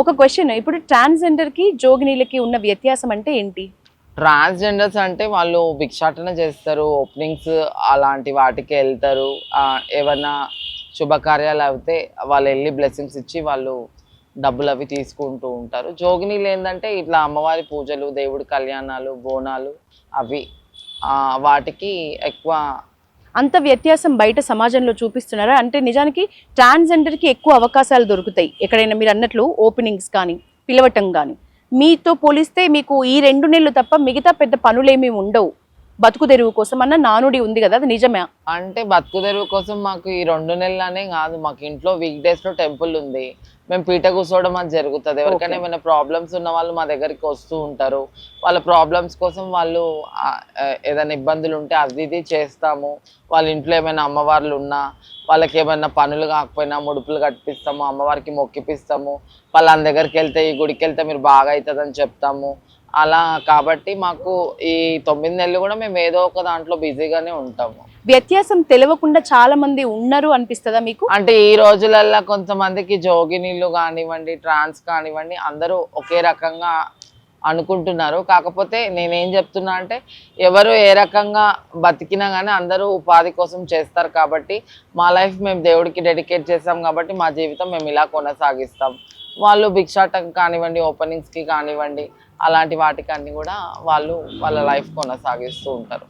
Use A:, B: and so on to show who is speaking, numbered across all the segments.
A: ఒక క్వశ్చన్, ఇప్పుడు ట్రాన్స్జెండర్ కి జోగినీలకి ఉన్న వ్యత్యాసం అంటే ఏంటి?
B: ట్రాన్స్జెండర్స్ అంటే వాళ్ళు భిక్షాటన చేస్తారు, ఓపెనింగ్స్ అలాంటి వాటికి వెళ్తారు. ఏమన్నా శుభకార్యాలు అయితే వాళ్ళు వెళ్ళి బ్లెస్సింగ్స్ ఇచ్చి వాళ్ళు డబ్బులు అవి తీసుకుంటూ ఉంటారు. జోగినీలు ఏంటంటే ఇట్లా అమ్మవారి పూజలు, దేవుడి కళ్యాణాలు, బోనాలు అవి వాటికి ఎక్కువ.
A: అంత వ్యత్యాసం బయట సమాజంలో చూపిస్తున్నారా? అంటే నిజానికి ట్రాన్స్జెండర్ కి ఎక్కువ అవకాశాలు దొరుకుతాయి ఎక్కడైనా, మీరు అన్నట్లు ఓపెనింగ్స్ కానీ పిలవటం కానీ. మీతో పోలిస్తే మీకు ఈ 2 నెలలు తప్ప మిగతా పెద్ద పనులేమీ ఉండవు. బతుకు తెరువు కోసం అన్న నానుడి ఉంది కదా, అది నిజమే?
B: అంటే బతుకు తెరువు కోసం మాకు ఈ 2 నెలలనే కాదు, మాకు ఇంట్లో వీక్ డేస్ లో టెంపుల్ ఉంది. మేము పీట కూర్చోవడం అది జరుగుతుంది. ఎవరికైనా ఏమైనా ప్రాబ్లమ్స్ ఉన్న వాళ్ళు మా దగ్గరికి వస్తూ ఉంటారు. వాళ్ళ ప్రాబ్లమ్స్ కోసం వాళ్ళు ఏదైనా ఇబ్బందులు ఉంటే అది ఇది చేస్తాము. వాళ్ళ ఇంట్లో ఏమైనా అమ్మవార్లు ఉన్నా, వాళ్ళకి ఏమైనా పనులు కాకపోయినా ముడుపులు కట్టిస్తాము, అమ్మవారికి మొక్కిపిస్తాము. వాళ్ళ దగ్గరికి వెళ్తే, ఈ గుడికి వెళ్తే మీరు బాగా అవుతుందని చెప్తాము. అలా కాబట్టి మాకు ఈ 9 నెలలు కూడా మేము ఏదో ఒక దాంట్లో బిజీగానే ఉంటాము.
A: వ్యత్యాసం తెలియకుండా చాలా మంది ఉన్నారు అనిపిస్తుందా మీకు?
B: అంటే ఈ రోజులల్లో కొంతమందికి జోగినీళ్ళు కానివ్వండి, ట్రాన్స్ కానివ్వండి, అందరూ ఒకే రకంగా అనుకుంటున్నారు. కాకపోతే నేనేం చెప్తున్నా అంటే, ఎవరు ఏ రకంగా బతికినా కానీ అందరూ ఉపాధి కోసం చేస్తారు. కాబట్టి మా లైఫ్ మేము దేవుడికి డెడికేట్ చేస్తాం కాబట్టి మా జీవితం మేము ఇలా కొనసాగిస్తాం. వాళ్ళు భిక్షాటం కానివ్వండి, ఓపెనింగ్స్కి కానివ్వండి, అలాంటి వాటికన్నీ కూడా వాళ్ళు వాళ్ళ లైఫ్ కొనసాగిస్తూ ఉంటారు.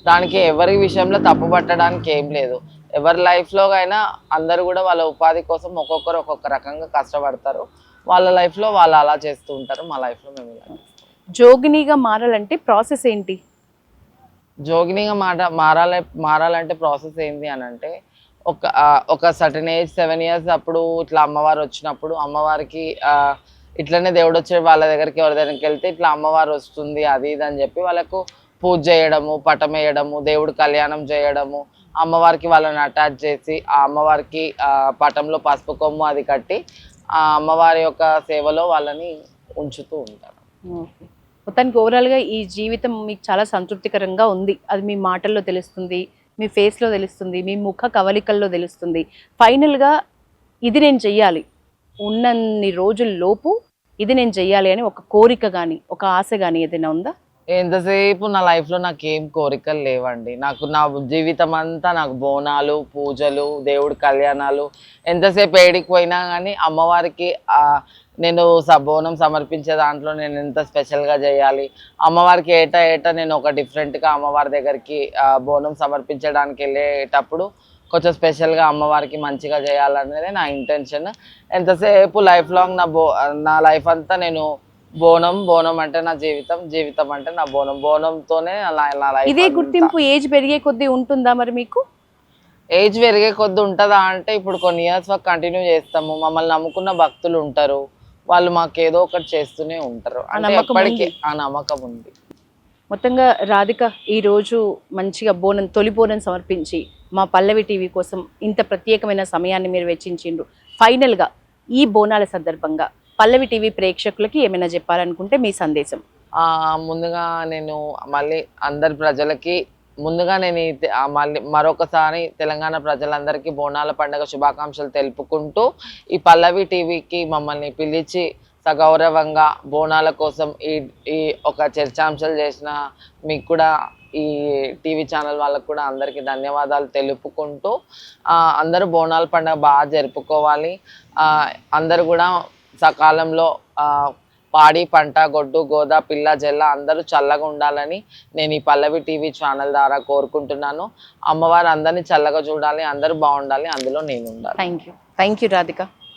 B: దానికి ఎవరి విషయంలో తప్పు పట్టడానికి ఏం లేదు. ఎవరి లైఫ్లో అయినా అందరూ కూడా వాళ్ళ ఉపాధి కోసం ఒక్కొక్కరు ఒక్కొక్క రకంగా కష్టపడతారు. వాళ్ళ లైఫ్లో వాళ్ళు అలా చేస్తూ ఉంటారు. మా లైఫ్లో మేము ఇలా.
A: జోగినిగా మారాలంటే ప్రాసెస్ ఏంటి?
B: జోగినిగా మారాలంటే ప్రాసెస్ ఏంటి అని అంటే, ఒక సర్టన్ ఏజ్ 7 ఇయర్స్ అప్పుడు ఇట్లా అమ్మవారు వచ్చినప్పుడు, అమ్మవారికి ఇట్లనే దేవుడు వచ్చే వాళ్ళ దగ్గరికి ఎవరి దగ్గరికి వెళ్తే ఇట్లా అమ్మవారు వస్తుంది అది ఇది అని చెప్పి వాళ్ళకు పూజ చేయడము, పటం వేయడము, దేవుడు కళ్యాణం చేయడము, అమ్మవారికి వాళ్ళని అటాచ్ చేసి ఆ అమ్మవారికి పటంలో పసుపు కొమ్ము అది కట్టి ఆ అమ్మవారి యొక్క సేవలో వాళ్ళని ఉంచుతూ ఉంటారు.
A: మొత్తానికి ఓవరాల్గా ఈ జీవితం మీకు చాలా సంతృప్తికరంగా ఉంది. అది మీ మాటల్లో తెలుస్తుంది, మీ ఫేస్లో తెలుస్తుంది, మీ ముఖ కవలికల్లో తెలుస్తుంది. ఫైనల్గా ఇది నేను చెయ్యాలి, ఉన్నన్ని రోజుల్లోపు ఇది నేను చెయ్యాలి అని ఒక కోరిక కానీ ఒక ఆశ కానీ ఏదైనా ఉందా?
B: ఎంతసేపు నా లైఫ్లో నాకు ఏం కోరికలు లేవండి. నాకు నా జీవితం అంతా నాకు బోనాలు, పూజలు, దేవుడి కళ్యాణాలు, ఎంతసేపు ఏడికి పోయినా కానీ అమ్మవారికి నేను బోనం సమర్పించే దాంట్లో నేను ఎంత స్పెషల్గా చేయాలి, అమ్మవారికి ఏటా నేను ఒక డిఫరెంట్గా అమ్మవారి దగ్గరికి బోనం సమర్పించడానికి వెళ్ళేటప్పుడు కొంచెం స్పెషల్గా అమ్మవారికి మంచిగా చేయాలనేది నా ఇంటెన్షన్. ఎంతసేపు లైఫ్ లాంగ్ నా లైఫ్ అంతా నేను బోనం అంటే నా జీవితం, జీవితం అంటే నా బోనంతోనే నా లైఫ్.
A: ఇదే గుర్తింపు ఏజ్ పెరిగే కొద్దీ ఉంటుందా మరి మీకు?
B: ఏజ్ పెరిగే కొద్ది ఉంటుందా అంటే, ఇప్పుడు కొన్ని ఇయర్స్ వరకు కంటిన్యూ చేస్తాము. మమ్మల్ని నమ్ముకున్న భక్తులు ఉంటారు, వాళ్ళు మాకు ఏదో ఒకటి చేస్తూనే ఉంటారు. అంటే ఎప్పటికీ ఆ నమ్మకం ఉంది.
A: మొత్తంగా రాధిక ఈరోజు మంచిగా తొలి బోనం సమర్పించి మా పల్లవి టీవీ కోసం ఇంత ప్రత్యేకమైన సమయాన్ని మీరు వెచ్చించిండ్రు. ఫైనల్గా ఈ బోనాల సందర్భంగా పల్లవి టీవీ ప్రేక్షకులకి ఏమైనా చెప్పాలనుకుంటే మీ సందేశం.
B: ముందుగా నేను మళ్ళీ అందరి ప్రజలకి మళ్ళీ మరొకసారి తెలంగాణ ప్రజలందరికీ బోనాల పండుగ శుభాకాంక్షలు తెలుపుకుంటూ, ఈ పల్లవి టీవీకి మమ్మల్ని పిలిచి సగౌరవంగా బోనాల కోసం ఈ ఒక చర్చాంశాలు చేసిన మీకు కూడా, ఈ టీవీ ఛానల్ వాళ్ళకు కూడా అందరికీ ధన్యవాదాలు తెలుపుకుంటూ, అందరూ బోనాల పండుగ బాగా జరుపుకోవాలి. అందరూ కూడా సకాలంలో పాడి పంట, గొడ్డు గోద, పిల్ల జల్ల అందరూ చల్లగా ఉండాలని నేను ఈ పల్లవి టీవీ ఛానల్ ద్వారా కోరుకుంటున్నాను. అమ్మవారు అందరినీ చల్లగా చూడాలి, అందరూ బాగుండాలి, అందులో నేను ఉండాలి.
A: Thank you Radhika.